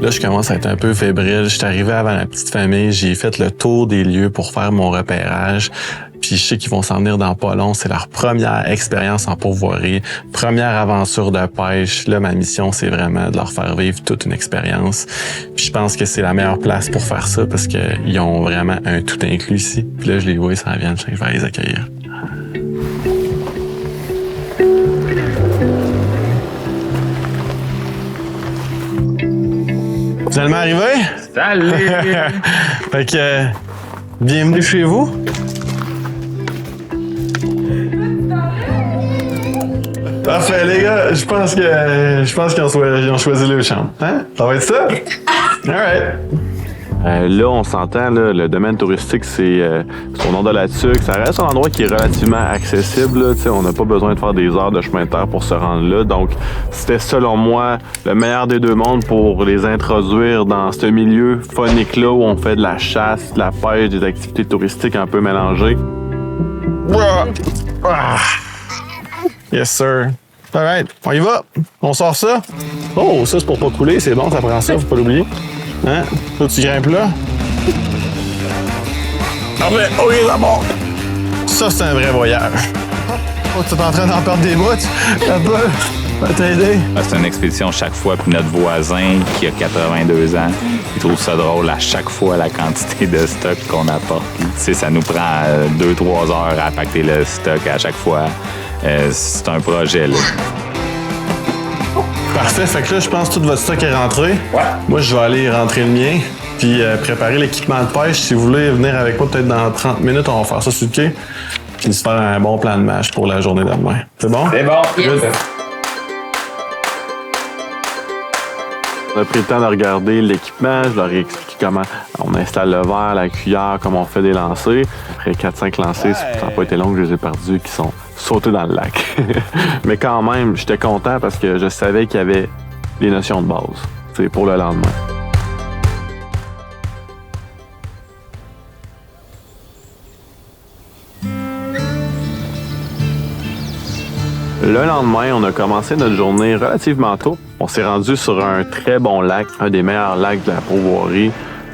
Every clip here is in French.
Là, je commence à être un peu fébrile. Je suis arrivé avant la petite famille. J'ai fait le tour des lieux pour faire mon repérage. Puis je sais qu'ils vont s'en venir dans pas long. C'est leur première expérience en pourvoirie, première aventure de pêche. Là, ma mission, c'est vraiment de leur faire vivre toute une expérience. Puis je pense que c'est la meilleure place pour faire ça parce qu'ils ont vraiment un tout inclus ici. Puis là, je les vois, ils s'en viennent. Je vais les accueillir. Finalement arrivé? Salut! Fait que, bienvenue chez vous. Parfait, les gars, je pense qu'ils ont choisi le champ. Hein? Ça va être ça? All right. Là, on s'entend, là, le domaine touristique, c'est au nord de la Tuque. Ça reste un endroit qui est relativement accessible. Là, on n'a pas besoin de faire des heures de chemin de terre pour se rendre là. Donc, c'était selon moi le meilleur des deux mondes pour les introduire dans ce milieu phonique-là où on fait de la chasse, de la pêche, des activités touristiques un peu mélangées. Yes, sir. All right, on y va. On sort ça. Oh, ça, c'est pour pas couler. C'est bon, ça prend ça, faut pas l'oublier. Hein? Là, tu grimpes là. Ah ben, OK, d'abord. Ça, c'est un vrai voyage. Oh, tu es en train d'en perdre des bouts. Un peu. Va t'aider. C'est une expédition chaque fois. Puis notre voisin, qui a 82 ans, il trouve ça drôle à chaque fois la quantité de stock qu'on apporte. Tu sais, ça nous prend 2-3 heures à pacter le stock à chaque fois. C'est un projet, là. Parfait. Fait que là, je pense que tout votre stock est rentré. Ouais. Moi, je vais aller rentrer le mien, puis préparer l'équipement de pêche. Si vous voulez venir avec moi, peut-être dans 30 minutes, on va faire ça sur le quai, puis se faire un bon plan de match pour la journée de demain. C'est bon? C'est bon. Good. On a pris le temps de regarder l'équipement. Je leur ai expliqué comment on installe le verre, la cuillère, comment on fait des lancers. Après 4-5 lancers, ça n'a pas été long que je les ai perdus, qui sont sautés dans le lac. Mais quand même, j'étais content parce que je savais qu'il y avait des notions de base. C'est pour le lendemain. Le lendemain, on a commencé notre journée relativement tôt. On s'est rendu sur un très bon lac, un des meilleurs lacs de la pourvoirie,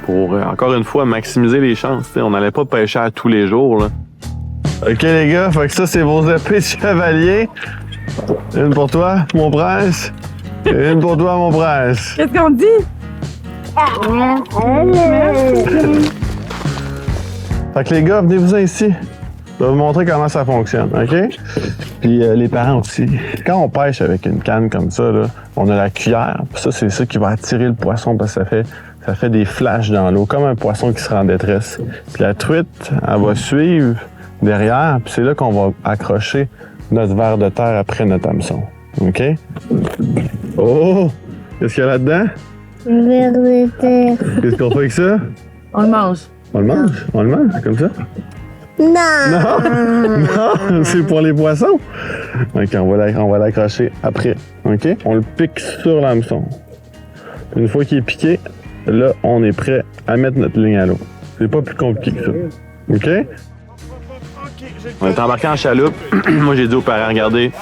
pour, encore une fois, maximiser les chances. T'sais, on n'allait pas pêcher à tous les jours, là. OK, les gars, fait que ça, c'est vos épées de chevalier. Une pour toi, mon prince. Et une pour toi, mon prince. Qu'est-ce qu'on dit? Fait que les gars, venez-vous-en ici. Je vais vous montrer comment ça fonctionne, OK? Puis les parents aussi. Quand on pêche avec une canne comme ça, là, on a la cuillère. Puis ça, c'est ça qui va attirer le poisson parce que ça fait des flashs dans l'eau, comme un poisson qui sera en détresse. Puis la truite, elle va suivre derrière, puis c'est là qu'on va accrocher notre ver de terre après notre hameçon. OK? Oh! Qu'est-ce qu'il y a là-dedans? Un ver de terre. Qu'est-ce qu'on fait avec ça? On le mange. On le mange? On le mange, comme ça? Non! Non, c'est pour les poissons. OK, on va l'accrocher après. OK? On le pique sur l'hameçon. Une fois qu'il est piqué, là, on est prêt à mettre notre ligne à l'eau. C'est pas plus compliqué que ça. OK? On est embarqué en chaloupe. Moi, j'ai dit aux parents, regardez,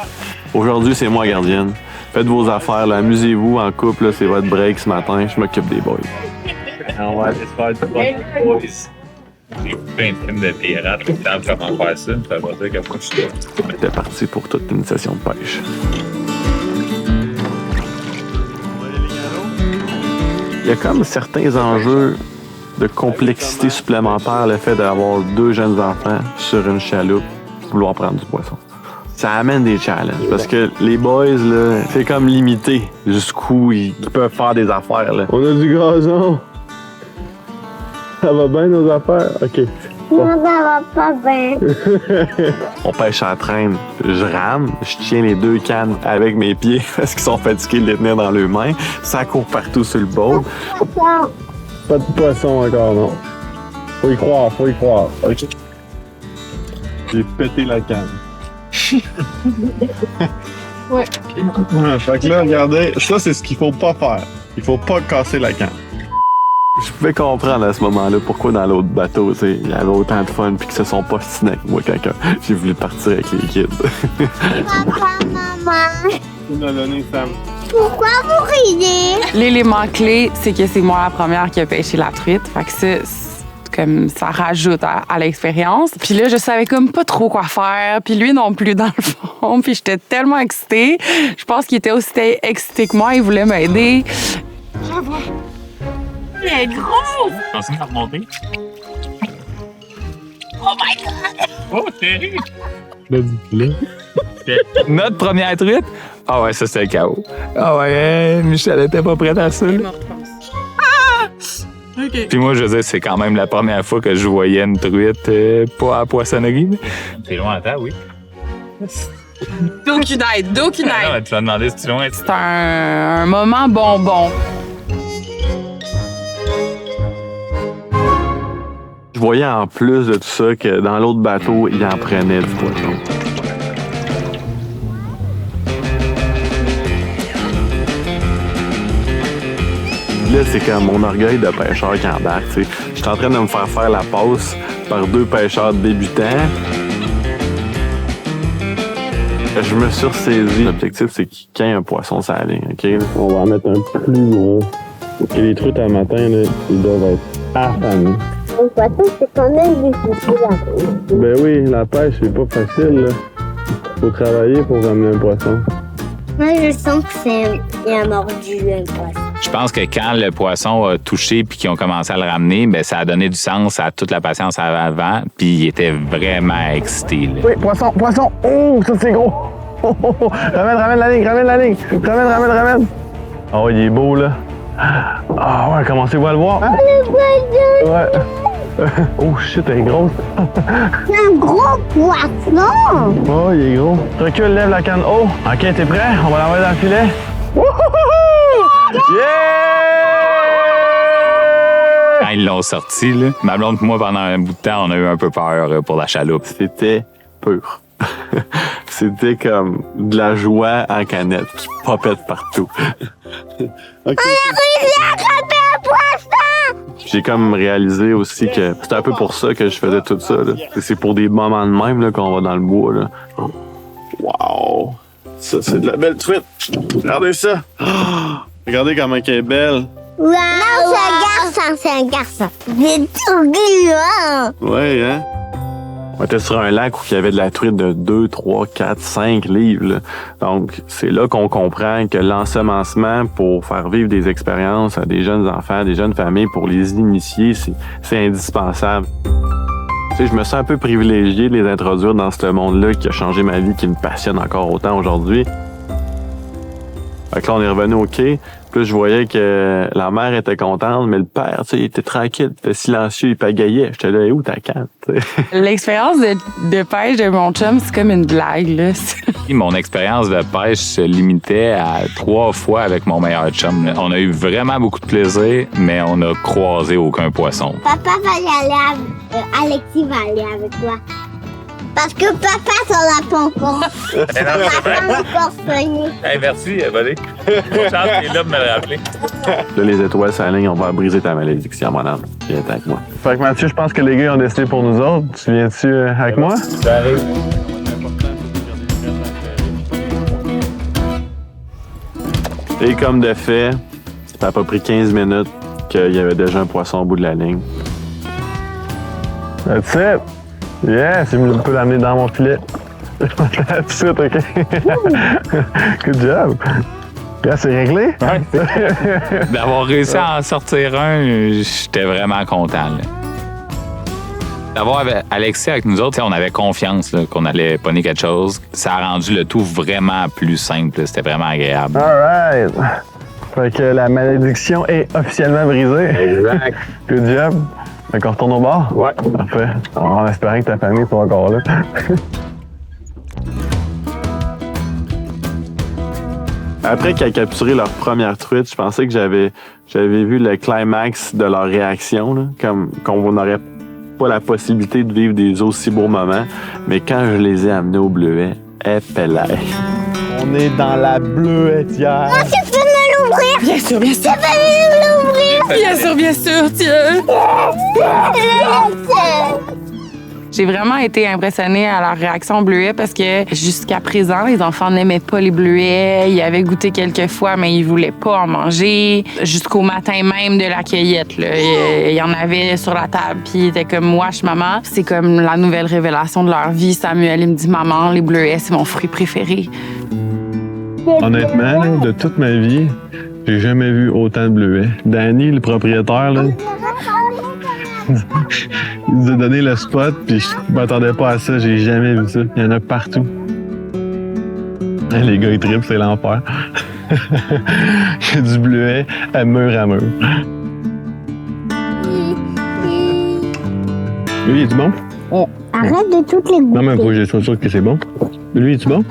aujourd'hui, c'est moi gardienne. Faites vos affaires, là, amusez-vous en couple, là, c'est votre break ce matin, je m'occupe des boys. On va aller se faire du bon boys. J'ai plein de films de pirates, tout le temps de comment faire ça. Ça va dire que moi, je suis là. On était parti pour toute une session de pêche. Il y a comme certains enjeux de complexité supplémentaire, le fait d'avoir 2 jeunes enfants sur une chaloupe pour vouloir prendre du poisson. Ça amène des challenges parce que les boys, là, c'est comme limité jusqu'où ils peuvent faire des affaires. Là. On a du gazon. Ça va bien nos affaires? OK. Non, ça va pas bien. On pêche à la traîne. Je rame, je tiens les 2 cannes avec mes pieds parce qu'ils sont fatigués de les tenir dans leurs mains. Ça court partout sur le bord. Pas de poisson encore, non. Faut y croire, faut y croire. OK. J'ai pété la canne. Ouais. Fait que là, regardez, ça, c'est ce qu'il faut pas faire. Il faut pas casser la canne. Je pouvais comprendre à ce moment-là pourquoi dans l'autre bateau, il y avait autant de fun puis qu'ils se sont pas stinés avec moi quand j'ai voulu partir avec les kids. Papa, maman. Tu m'as donné, Sam. Pourquoi vous riez? L'élément clé, c'est que c'est moi la première qui a pêché la truite. Fait que comme ça rajoute à l'expérience. Puis là, je savais comme pas trop quoi faire. Puis lui non plus, dans le fond. Puis j'étais tellement excitée. Je pense qu'il était aussi excité que moi. Il voulait m'aider. Je vois. Il est gros! Continue à remonter. Oh my God! Oh, terrible! Notre première truite? Ah ouais, ça c'était le chaos. Ah ouais, Michel était pas prête à ça. OK. Puis moi, je veux dire, c'est quand même la première fois que je voyais une truite pas à la poissonnerie. C'est loin à temps, oui. D'aucune aide, d'aucune aide. Non, tu vas demander si c'est loin. C'est un moment bonbon. Je voyais en plus de tout ça que dans l'autre bateau, il en prenait du poisson. Là, c'est comme mon orgueil de pêcheur qui embarque. Je suis en train de me faire la passe par 2 pêcheurs débutants. Je me suis ressaisi. L'objectif, c'est qu'il y ait un poisson sur la ligne. Okay? On va en mettre un plus gros. Et les truites à matin, là, ils doivent être affamés. Le poisson, c'est quand même difficile à faire. Ben oui, la pêche, c'est pas facile. Faut travailler pour ramener un poisson. Moi, je sens que il a mordu un poisson. Je pense que quand le poisson a touché puis qu'ils ont commencé à le ramener, ben ça a donné du sens à toute la patience avant, puis il était vraiment excité. Là. Oui, poisson! Oh, ça c'est gros! Oh, oh, oh. Ramène la ligne! Ramène! Oh, il est beau, là. Ah ouais, commencez-vous à le voir? Hein? Ouais. Oh shit, elle est grosse. C'est un gros poisson! Oh, il est gros. Recule, lève la canne haut. OK, t'es prêt? On va l'envoyer dans le filet. Yeah! Quand ils l'ont sorti, là, ma blonde et moi, pendant un bout de temps, on a eu un peu peur pour la chaloupe. C'était pur. C'était comme de la joie en canette qui popait partout. Okay. On a réussi à attraper un poisson! J'ai comme réalisé aussi que c'était un peu pour ça que je faisais tout ça. Là. C'est pour des moments de même là, qu'on va dans le bois. Là. Wow! Ça, c'est de la belle truite. Regardez ça. Oh, regardez comment elle est belle. Wow, non, c'est un garçon. C'est tout gluant. Ouais, hein? On était sur un lac où il y avait de la truite de 2, 3, 4, 5 livres. Là. Donc, c'est là qu'on comprend que l'ensemencement pour faire vivre des expériences à des jeunes enfants, des jeunes familles, pour les initier, c'est indispensable. Tu sais, je me sens un peu privilégié de les introduire dans ce monde-là qui a changé ma vie, qui me passionne encore autant aujourd'hui. Fait que là, on est revenu au quai. Puis je voyais que la mère était contente, mais le père, tu sais, il était tranquille, il était silencieux, il pagayait. J'étais là, où ta canne? L'expérience de pêche de mon chum, c'est comme une blague, là. Mon expérience de pêche se limitait à 3 fois avec mon meilleur chum. On a eu vraiment beaucoup de plaisir, mais on n'a croisé aucun poisson. Papa va y aller, Alexis va aller avec toi. Parce que papa s'en a pas encore. Papa encore soigné. Hey, merci, Bonnet. Bonne chance, t'es là de me le rappeler. Là, les étoiles sur la ligne, on va briser ta malédiction, mon âme. Viens avec moi. Fait que Mathieu, je pense que les gars ont décidé pour nous autres. Tu viens-tu avec moi? J'arrive. Et comme de fait, ça a pas pris 15 minutes qu'il y avait déjà un poisson au bout de la ligne. That's it! Yeah, tu peux l'amener dans mon filet. That's it, OK? Good job! Là, c'est réglé? Ouais. D'avoir réussi à en sortir un, j'étais vraiment content. Là. D'avoir Alexis avec nous autres, on avait confiance là, qu'on allait pogner quelque chose. Ça a rendu le tout vraiment plus simple. Là. C'était vraiment agréable. All right! Fait que la malédiction est officiellement brisée. Exact. Good job! Fait qu'on retourne au bar? Ouais. Parfait. En espérant que ta famille soit encore là. Après qu'ils aient capturé leur première truite, je pensais que j'avais vu le climax de leur réaction, là, comme qu'on n'aurait pas la possibilité de vivre des aussi beaux moments. Mais quand je les ai amenés au bleuet, épelay. On est dans la bleuetière. Ah, tu peux me l'ouvrir? Bien sûr, bien sûr. Tu peux me l'ouvrir? Bien sûr, tiens. J'ai vraiment été impressionnée à leur réaction au bleuet parce que jusqu'à présent, les enfants n'aimaient pas les bleuets. Ils avaient goûté quelques fois, mais ils voulaient pas en manger. Jusqu'au matin même de la cueillette, là, il y en avait sur la table. Puis ils étaient comme, wesh, maman. C'est comme la nouvelle révélation de leur vie. Samuel, il me dit, maman, les bleuets, c'est mon fruit préféré. Honnêtement, là, de toute ma vie, j'ai jamais vu autant de bleuets. Danny, le propriétaire, là, il nous a donné le spot, puis je m'attendais pas à ça. J'ai jamais vu ça. Il y en a partout. Les gars, ils trippent, c'est l'enfer. Il y a du bleuet à mur à mur. Lui, est-tu bon? Arrête de toutes les goûter. Non, mais faut que je sois sûr que c'est bon. Lui, es-tu bon?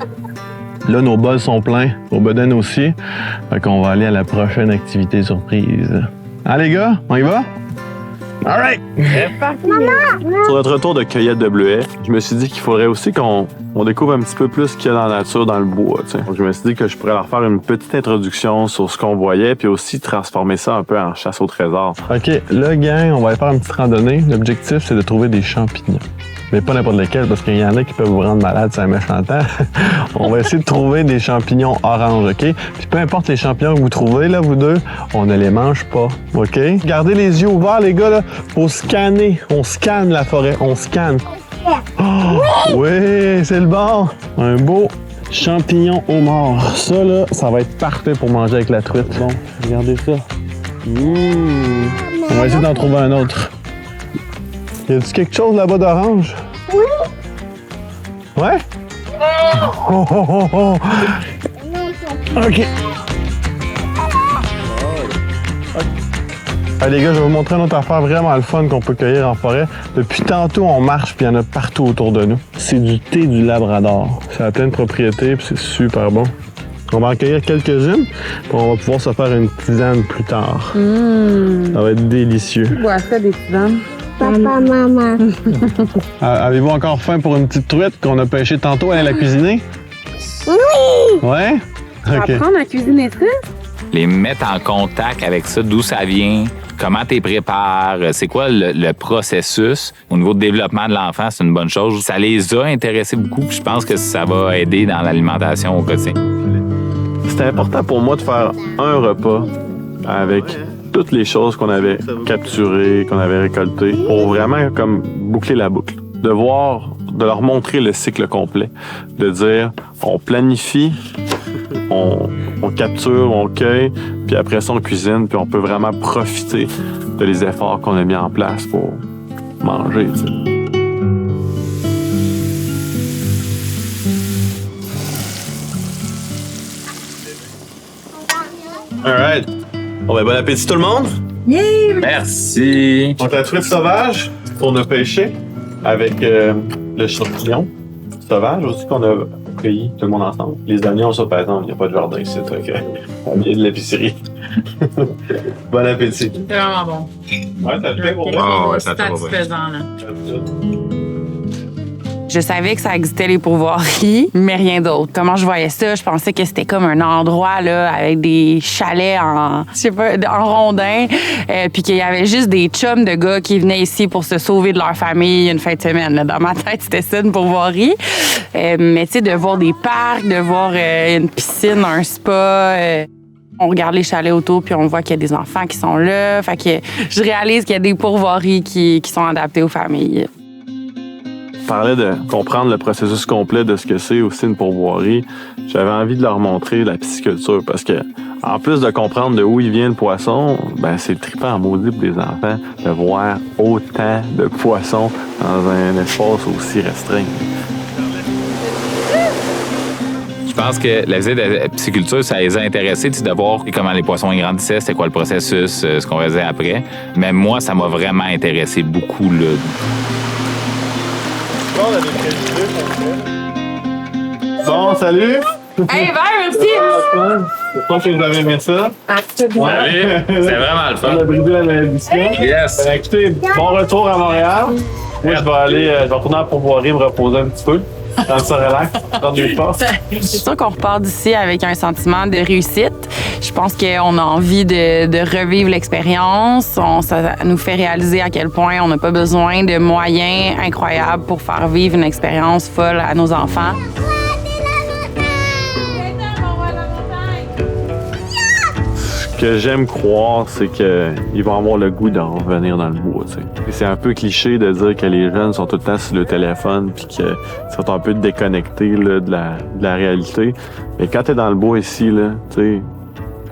Là, nos bols sont pleins. Au bedaine aussi. Fait qu'on va aller à la prochaine activité surprise. Ah, les gars, on y va? All right! Sur notre retour de cueillette de bleuets, je me suis dit qu'il faudrait aussi qu'on découvre un petit peu plus ce qu'il y a dans la nature, dans le bois. T'sais. Donc, je me suis dit que je pourrais leur faire une petite introduction sur ce qu'on voyait, puis aussi transformer ça un peu en chasse au trésor. OK, là, gang, on va aller faire une petite randonnée. L'objectif, c'est de trouver des champignons. Mais pas n'importe lesquels, parce qu'il y en a qui peuvent vous rendre malade, c'est un méchant temps. On va essayer de trouver des champignons orange, OK? Puis peu importe les champignons que vous trouvez, là, vous deux, on ne les mange pas, OK? Gardez les yeux ouverts, les gars, là. Faut scanner. On scanne la forêt. On scanne. Oh, oui, c'est le bon. Un beau champignon au mort. Ça, là, ça va être parfait pour manger avec la truite. Bon, regardez ça. On va essayer d'en trouver un autre. Y a-tu quelque chose là-bas d'orange? Oui. Ouais? Oh, oh, oh, oh. OK. Allez, les gars, je vais vous montrer une autre affaire vraiment le fun qu'on peut cueillir en forêt. Depuis tantôt, on marche puis il y en a partout autour de nous. C'est du thé du Labrador. Ça a plein de propriétés puis c'est super bon. On va en cueillir quelques-unes puis on va pouvoir se faire une tisane plus tard. Ça va être délicieux. Tu bois ça, des tisanes? Papa, maman. Avez-vous encore faim pour une petite truite qu'on a pêchée tantôt? Elle a cuisiné? Oui! Ouais? OK. Apprendre à cuisiner ça? Les mettre en contact avec ça, d'où ça vient, comment tu les prépares, c'est quoi le processus. Au niveau du développement de l'enfant, c'est une bonne chose. Ça les a intéressés beaucoup, puis je pense que ça va aider dans l'alimentation au quotidien. C'était important pour moi de faire un repas avec toutes les choses qu'on avait capturées, qu'on avait récoltées, pour vraiment comme boucler la boucle. De leur montrer le cycle complet. De dire, on planifie, on capture, on cueille, puis après ça, on cuisine, puis on peut vraiment profiter de les efforts qu'on a mis en place pour manger, tu sais. All right. Bon, ben, bon appétit tout le monde. Merci! Donc, la truite sauvage qu'on a pêchée avec le champignon sauvage aussi qu'on a cueilli tout le monde ensemble. Les oignons, ça, par exemple, il n'y a pas de jardin ici, donc on vient de l'épicerie. Bon appétit. C'est vraiment bon. Ouais, ça te fait pour moi. Ah ouais, ça te va bien. Satisfaisant, là. Je savais que ça existait les pourvoiries, mais rien d'autre. Comment je voyais ça, je pensais que c'était comme un endroit là avec des chalets en rondins, puis qu'il y avait juste des chums de gars qui venaient ici pour se sauver de leur famille une fin de semaine. Là. Dans ma tête, c'était ça une pourvoirie. Mais tu sais, de voir des parcs, de voir une piscine, un spa. On regarde les chalets autour, puis on voit qu'il y a des enfants qui sont là. Fait que je réalise qu'il y a des pourvoiries qui sont adaptées aux familles. Je parlais de comprendre le processus complet de ce que c'est aussi une pourvoirie. J'avais envie de leur montrer la pisciculture parce que, en plus de comprendre de où il vient le poisson, ben c'est trippant en maudit pour les enfants de voir autant de poissons dans un espace aussi restreint. Je pense que la visite de la pisciculture, ça les a intéressés de voir comment les poissons grandissaient, c'était quoi le processus, ce qu'on faisait après. Mais moi, ça m'a vraiment intéressé beaucoup, là. Bon, salut! Hey, merci! J'espère que vous avez aimé ça. Absolument. Ouais. C'est vraiment le On fun. a brisé la malédiction. Yes! Écoutez, bon retour à Montréal. Moi, je vais retourner en pourvoirie me reposer un petit peu. Dans ça relax, prendre du force. C'est sûr qu'on repart d'ici avec un sentiment de réussite. Je Je pense qu'on a envie de revivre l'expérience. Ça nous fait réaliser à quel point on n'a pas besoin de moyens incroyables pour faire vivre une expérience folle à nos enfants. Ce que j'aime croire, c'est qu'ils vont avoir le goût d'en revenir dans le bois. T'sais. Et c'est un peu cliché de dire que les jeunes sont tout le temps sur le téléphone puis qu'ils sont un peu déconnectés là, de la réalité. Mais quand t'es dans le bois ici, là,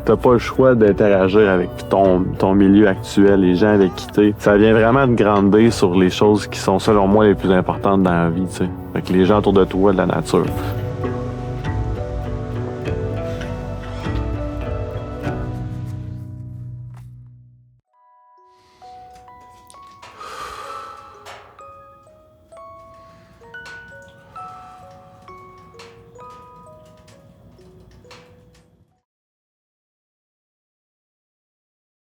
t'as pas le choix d'interagir avec ton milieu actuel, les gens avec qui t'es. Ça vient vraiment de grandir sur les choses qui sont, selon moi, les plus importantes dans la vie. T'sais. Fait que les gens autour de toi, de la nature.